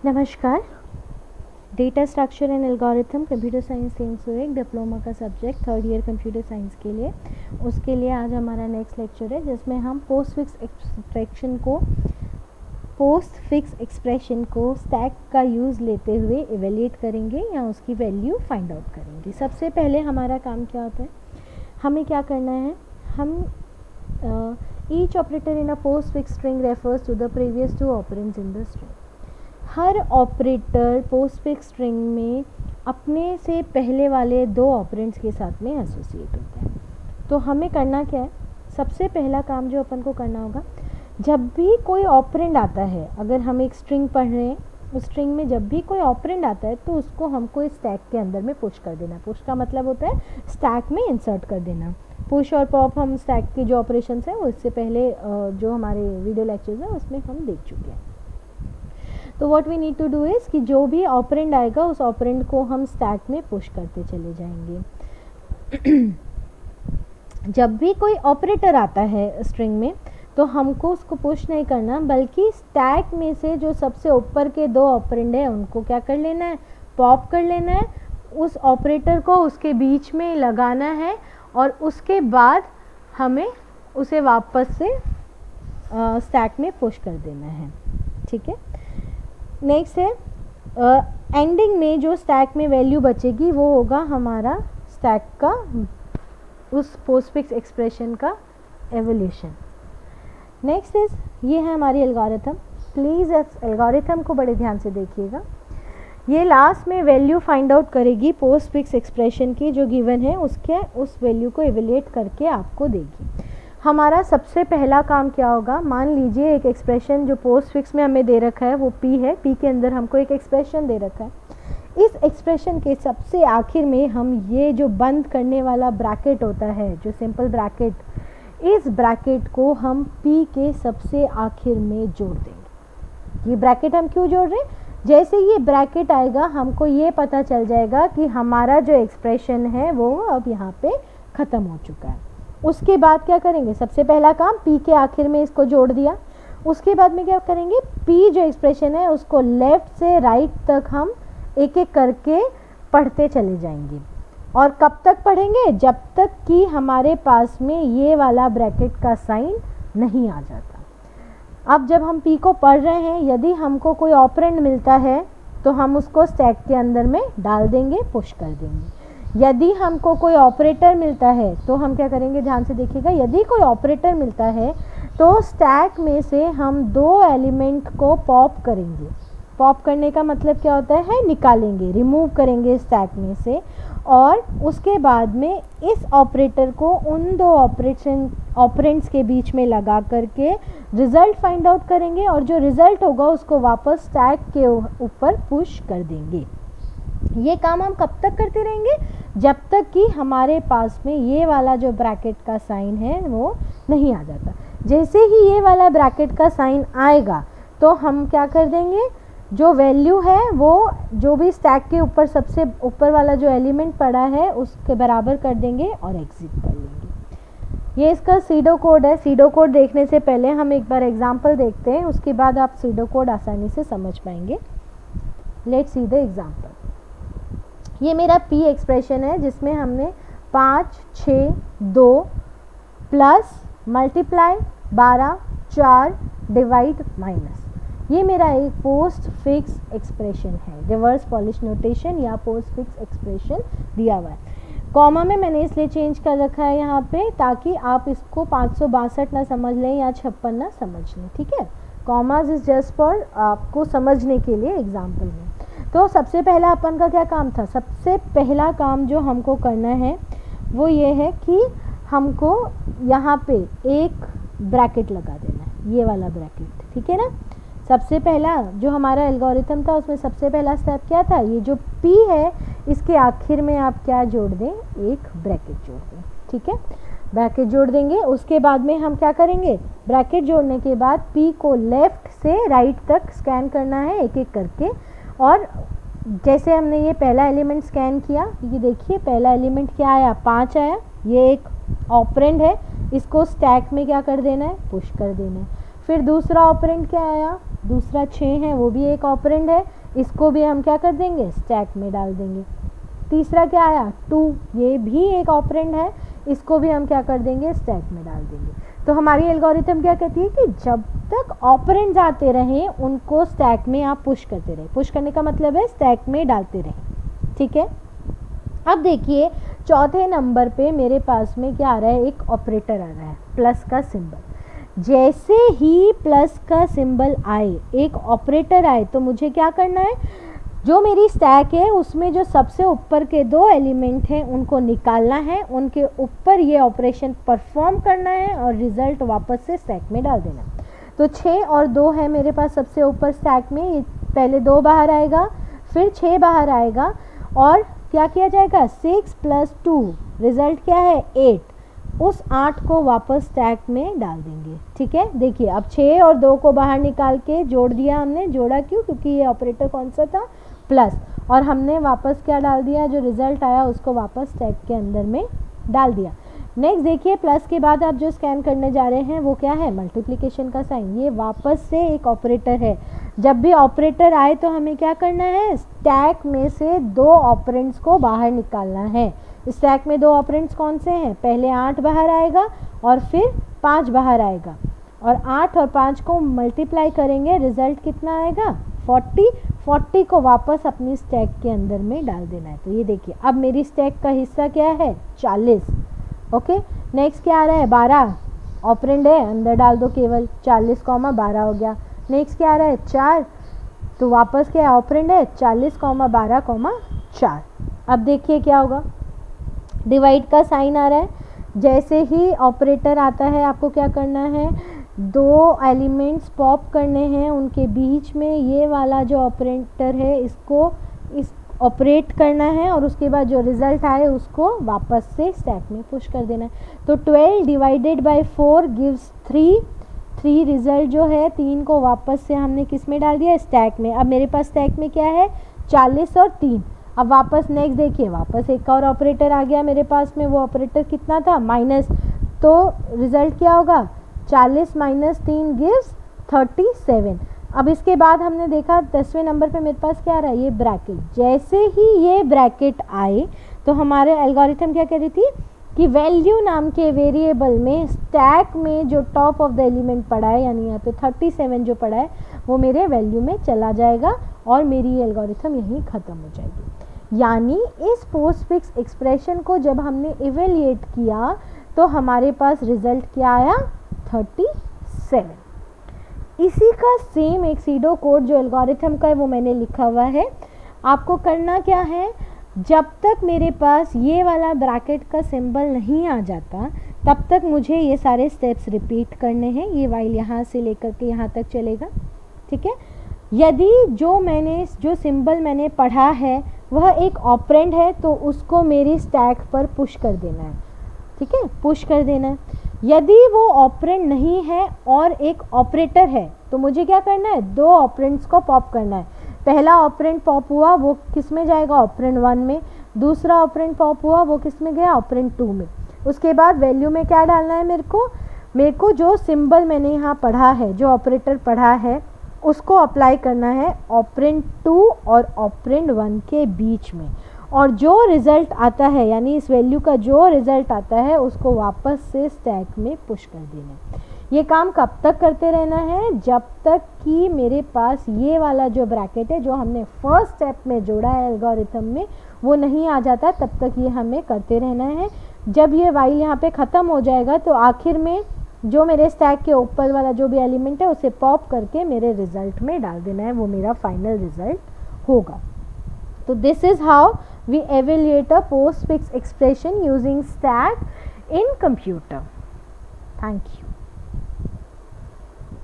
नमस्कार। Data structure and algorithm computer science 301 diploma का subject third year computer science के लिए, उसके लिए आज हमारा नेक्स्ट लेक्चर है जिसमें हम पोस्ट फिक्स एक्सप्रेशन को स्टैक का यूज़ लेते हुए इवेल्यूएट करेंगे या उसकी वैल्यू फाइंड आउट करेंगे। सबसे पहले हमारा काम क्या होता है, हमें क्या करना है, हम each operator in a postfix string refers to the previous two operands in the string. हर ऑपरेटर पोस्ट फिक्स स्ट्रिंग में अपने से पहले वाले दो ऑपरेंड्स के साथ में एसोसिएट होता है। तो हमें करना क्या है, सबसे पहला काम जो अपन को करना होगा, जब भी कोई ऑपरेंड आता है, अगर हम एक स्ट्रिंग पढ़ रहे हैं, उस स्ट्रिंग में जब भी कोई ऑपरेंड आता है तो उसको हमको इस स्टैक के अंदर में पुश कर देना। पुश का मतलब होता है स्टैक में इंसर्ट कर देना। पुश और पॉप हम स्टैक के जो ऑपरेशंस हैं वो इससे पहले जो हमारे वीडियो लेक्चर्स हैं उसमें हम देख चुके हैं। तो what we need to do is कि जो भी ऑपरेंड आएगा उस ऑपरेंड को हम स्टैक में पुश करते चले जाएंगे। जब भी कोई ऑपरेटर आता है स्ट्रिंग में तो हमको उसको पुश नहीं करना, बल्कि स्टैक में से जो सबसे ऊपर के दो ऑपरेंड है उनको क्या कर लेना है, पॉप कर लेना है, उस ऑपरेटर को उसके बीच में लगाना है और उसके बाद हमें उसे वापस से स्टैक में पुश कर देना है। ठीक है। नेक्स्ट है एंडिंग में जो स्टैक में वैल्यू बचेगी वो होगा हमारा स्टैक का उस पोस्ट फिक्स एक्सप्रेशन का एवोल्यूशन। नेक्स्ट इज ये है हमारी एल्गोरिथम। प्लीज़ इस एल्गोरिथम को बड़े ध्यान से देखिएगा। ये लास्ट में वैल्यू फाइंड आउट करेगी पोस्ट फिक्स एक्सप्रेशन की जो गिवन है, उसके उस वैल्यू को एवोल्यूट करके आपको देगी। हमारा सबसे पहला काम क्या होगा, मान लीजिए एक एक्सप्रेशन जो पोस्ट फिक्स में हमें दे रखा है वो p है, p के अंदर हमको एक एक्सप्रेशन दे रखा है। इस एक्सप्रेशन के सबसे आखिर में हम ये जो बंद करने वाला ब्रैकेट होता है, जो सिंपल ब्रैकेट, इस ब्रैकेट को हम p के सबसे आखिर में जोड़ देंगे। ये ब्रैकेट हम क्यों जोड़ रहे हैं, जैसे ये ब्रैकेट आएगा हमको ये पता चल जाएगा कि हमारा जो एक्सप्रेशन है वो अब यहाँ पे ख़त्म हो चुका है। उसके बाद क्या करेंगे, सबसे पहला काम p के आखिर में इसको जोड़ दिया। उसके बाद में क्या करेंगे, p जो एक्सप्रेशन है उसको लेफ़्ट से राइट तक हम एक एक करके पढ़ते चले जाएंगे। और कब तक पढ़ेंगे, जब तक कि हमारे पास में ये वाला ब्रैकेट का साइन नहीं आ जाता। अब जब हम p को पढ़ रहे हैं, यदि हमको कोई ऑपरेंड मिलता है तो हम उसको स्टैक के अंदर में डाल देंगे, पुश कर देंगे। यदि हमको कोई ऑपरेटर मिलता है तो हम क्या करेंगे, ध्यान से देखिएगा। यदि कोई ऑपरेटर मिलता है तो स्टैक में से हम दो एलिमेंट को पॉप करेंगे। पॉप करने का मतलब क्या होता है, निकालेंगे, रिमूव करेंगे स्टैक में से, और उसके बाद में इस ऑपरेटर को उन दो ऑपरेंड्स के बीच में लगा करके रिज़ल्ट फाइंड आउट करेंगे और जो रिज़ल्ट होगा उसको वापस स्टैक के ऊपर पुश कर देंगे। ये काम हम कब तक करते रहेंगे, जब तक कि हमारे पास में ये वाला जो ब्रैकेट का साइन है वो नहीं आ जाता। जैसे ही ये वाला ब्रैकेट का साइन आएगा तो हम क्या कर देंगे, जो वैल्यू है वो जो भी स्टैक के ऊपर सबसे ऊपर वाला जो एलिमेंट पड़ा है उसके बराबर कर देंगे और एग्जिट कर लेंगे। ये इसका सीडो कोड है। सीडो कोड देखने से पहले हम एक बार एग्जांपल देखते हैं, उसके बाद आप सीडो कोड आसानी से समझ पाएंगे। Let's see the example. ये मेरा p एक्सप्रेशन है जिसमें हमने 5, 6, 2 प्लस मल्टीप्लाई 12, 4 डिवाइड माइनस, ये मेरा एक पोस्ट फिक्स एक्सप्रेशन है। रिवर्स पॉलिश नोटेशन या पोस्ट फिक्स एक्सप्रेशन दिया हुआ है। कॉमा में मैंने इसलिए चेंज कर रखा है यहाँ पे ताकि आप इसको 562 ना समझ लें या 56 ना समझ लें। ठीक है, कॉमाज इज जस्ट फॉर आपको समझने के लिए एग्जाम्पल में। तो सबसे पहला अपन का क्या काम था, सबसे पहला काम जो हमको करना है वो ये है कि हमको यहाँ पे एक ब्रैकेट लगा देना है, ये वाला ब्रैकेट। ठीक है ना, सबसे पहला जो हमारा एल्गोरिथम था उसमें सबसे पहला स्टेप क्या था, ये जो p है इसके आखिर में आप क्या जोड़ दें, एक ब्रैकेट जोड़ दें। ठीक है, ब्रैकेट जोड़ देंगे। उसके बाद में हम क्या करेंगे, ब्रैकेट जोड़ने के बाद p को लेफ़्ट से राइट तक स्कैन करना है एक एक करके। और जैसे हमने ये पहला एलिमेंट स्कैन किया, ये देखिए पहला एलिमेंट क्या आया, 5 आया। ये एक ऑपरेंड है, इसको स्टैक में क्या कर देना है, पुश कर देना है। फिर दूसरा ऑपरेंड क्या आया, दूसरा 6 है वो भी एक ऑपरेंड है, इसको भी हम क्या कर देंगे, स्टैक में डाल देंगे। तीसरा क्या आया 2, ये भी एक ऑपरेंड है, इसको भी हम क्या कर देंगे, स्टैक में डाल देंगे। तो हमारी एल्गोरिथम क्या कहती है कि जब तक ऑपरेंड्स आते रहें उनको स्टैक में आप पुश करते रहें। पुश करने का मतलब है स्टैक में डालते रहें, ठीक है। अब देखिए चौथे नंबर पे मेरे पास में क्या आ रहा है, एक ऑपरेटर आ रहा है, प्लस का सिंबल। जैसे ही प्लस का सिंबल आए, एक ऑपरेटर आए, तो मुझे क्या करना है, जो मेरी स्टैक है उसमें जो सबसे ऊपर के 2 एलिमेंट हैं उनको निकालना है, उनके ऊपर ये ऑपरेशन परफॉर्म करना है और रिज़ल्ट वापस से स्टैक में डाल देना। तो 6 और 2 है मेरे पास सबसे ऊपर स्टैक में, ये पहले 2 बाहर आएगा, फिर 6 बाहर आएगा, और क्या किया जाएगा, 6 + 2 रिज़ल्ट क्या है 8, उस 8 को वापस स्टैक में डाल देंगे, ठीक है। देखिए अब 6 और 2 को बाहर निकाल के जोड़ दिया हमने, जोड़ा क्यों, क्योंकि ये ऑपरेटर कौन सा था, प्लस, और हमने वापस क्या डाल दिया, जो रिज़ल्ट आया उसको वापस स्टैक के अंदर में डाल दिया। नेक्स्ट देखिए प्लस के बाद आप जो स्कैन करने जा रहे हैं वो क्या है, मल्टीप्लिकेशन का साइन, ये वापस से एक ऑपरेटर है। जब भी ऑपरेटर आए तो हमें क्या करना है, स्टैक में से 2 ऑपरेंड्स को बाहर निकालना है। स्टैक में 2 ऑपरेंड्स कौन से हैं, पहले 8 बाहर आएगा और फिर 5 बाहर आएगा, और 8 और 5 को मल्टीप्लाई करेंगे, रिज़ल्ट कितना आएगा 40 को वापस अपनी स्टैक के अंदर में डाल देना है। तो ये देखिए अब मेरी स्टैक का हिस्सा क्या है 40, ओके। नेक्स्ट क्या आ रहा है 12, ऑपरेंड है अंदर डाल दो केवल, 40,12 हो गया। नेक्स्ट क्या आ रहा है 4, तो वापस क्या ऑपरेंड है 40,12,4। अब देखिए क्या होगा, डिवाइड का साइन आ रहा है, जैसे ही ऑपरेटर आता है आपको क्या करना है, 2 एलिमेंट्स पॉप करने हैं, उनके बीच में ये वाला जो ऑपरेटर है इसको इस ऑपरेट करना है, और उसके बाद जो रिज़ल्ट आए उसको वापस से स्टैक में पुश कर देना है। तो 12 डिवाइडेड बाय 4 गिव्स 3 रिज़ल्ट जो है 3 को वापस से हमने किस में डाल दिया, स्टैक में। अब मेरे पास स्टैक में क्या है 40 और 3। अब वापस नेक्स्ट देखिए, वापस एक और ऑपरेटर आ गया मेरे पास में, वो ऑपरेटर कितना था माइनस, तो रिज़ल्ट क्या होगा 40 - 3 गिव्स 37। अब इसके बाद हमने देखा 10वें नंबर पे मेरे पास क्या आ रहा है, ये ब्रैकेट। जैसे ही ये ब्रैकेट आए तो हमारे एल्गोरिथम क्या कह रही थी कि वैल्यू नाम के वेरिएबल में स्टैक में जो टॉप ऑफ द एलिमेंट पड़ा है, यानी यहाँ पे 37 जो पड़ा है वो मेरे वैल्यू में चला जाएगा और मेरी एल्गोरिथम यहीं ख़त्म हो जाएगी। यानी इस पोस्टफिक्स एक्सप्रेशन को जब हमने इवेल्युएट किया तो हमारे पास रिज़ल्ट क्या आया 37। इसी का सेम एक सीडो कोड जो एल्गोरिथम का है वो मैंने लिखा हुआ है। आपको करना क्या है, जब तक मेरे पास ये वाला ब्रैकेट का सिंबल नहीं आ जाता तब तक मुझे ये सारे स्टेप्स रिपीट करने हैं। ये वाइल यहाँ से लेकर के यहाँ तक चलेगा, ठीक है। यदि जो सिंबल मैंने पढ़ा है वह एक ऑपरेंड है तो उसको मेरी स्टैक पर पुश कर देना है, ठीक है, पुश कर देना है। यदि वो ऑपरेंड नहीं है और एक ऑपरेटर है तो मुझे क्या करना है, 2 ऑपरेंड्स को पॉप करना है। पहला ऑपरेंड पॉप हुआ वो किस में जाएगा, ऑपरेंड 1 में। दूसरा ऑपरेंड पॉप हुआ वो किस में गया, ऑपरेंड 2 में। उसके बाद वैल्यू में क्या डालना है मेरे को जो सिंबल मैंने यहाँ पढ़ा है, जो ऑपरेटर पढ़ा है उसको अप्लाई करना है ऑपरेंड 2 और ऑपरेंड 1 के बीच में, और जो रिज़ल्ट आता है यानी इस वैल्यू का जो रिज़ल्ट आता है उसको वापस से स्टैक में पुश कर देना है। ये काम कब तक करते रहना है, जब तक कि मेरे पास ये वाला जो ब्रैकेट है जो हमने फर्स्ट स्टेप में जोड़ा है एल्गोरिथम में वो नहीं आ जाता, तब तक ये हमें करते रहना है। जब ये वाइल यहाँ पे ख़त्म हो जाएगा तो आखिर में जो मेरे स्टैक के ऊपर वाला जो भी एलिमेंट है उसे पॉप करके मेरे रिज़ल्ट में डाल देना है, वो मेरा फाइनल रिज़ल्ट होगा। तो this is how we evaluate a postfix expression using stack in computer. Thank you.